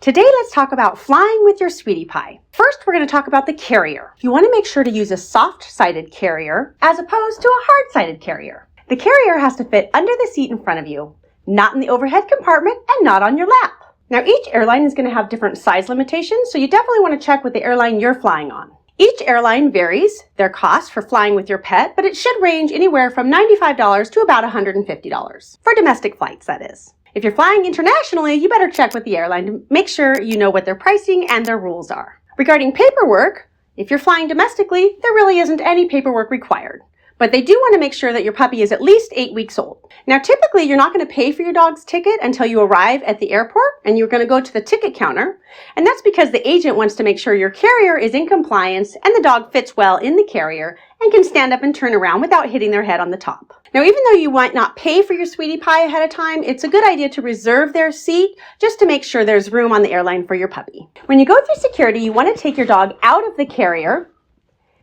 Today, let's talk about flying with your sweetie pie. First, we're going to talk about the carrier. You want to make sure to use a soft-sided carrier as opposed to a hard-sided carrier. The carrier has to fit under the seat in front of you, not in the overhead compartment and not on your lap. Now, each airline is going to have different size limitations, so you definitely want to check with the airline you're flying on. Each airline varies their cost for flying with your pet, but it should range anywhere from $95 to about $150. For domestic flights, that is. If you're flying internationally, you better check with the airline to make sure you know what their pricing and their rules are. Regarding paperwork, if you're flying domestically, there really isn't any paperwork required. But they do want to make sure that your puppy is at least 8 weeks old. Now, typically, you're not going to pay for your dog's ticket until you arrive at the airport and you're going to go to the ticket counter. And that's because the agent wants to make sure your carrier is in compliance and the dog fits well in the carrier and can stand up and turn around without hitting their head on the top. Now, even though you might not pay for your sweetie pie ahead of time, it's a good idea to reserve their seat just to make sure there's room on the airline for your puppy. When you go through security, you want to take your dog out of the carrier.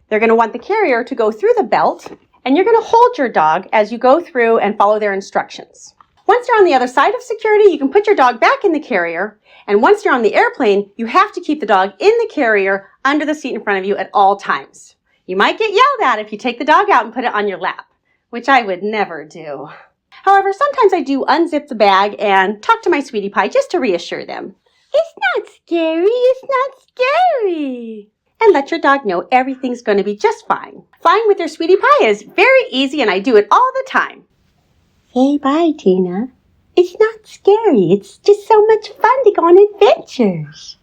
They're going to want the carrier to go through the belt, and you're going to hold your dog as you go through and follow their instructions. Once you're on the other side of security, you can put your dog back in the carrier, and once you're on the airplane, you have to keep the dog in the carrier under the seat in front of you at all times. You might get yelled at if you take the dog out and put it on your lap, which I would never do. However, sometimes I do unzip the bag and talk to my sweetie pie just to reassure them. It's not scary, it's not scary. And let your dog know everything's going to be just fine. Flying with your sweetie pie is very easy and I do it all the time. Say bye, Tina. It's not scary, it's just so much fun to go on adventures.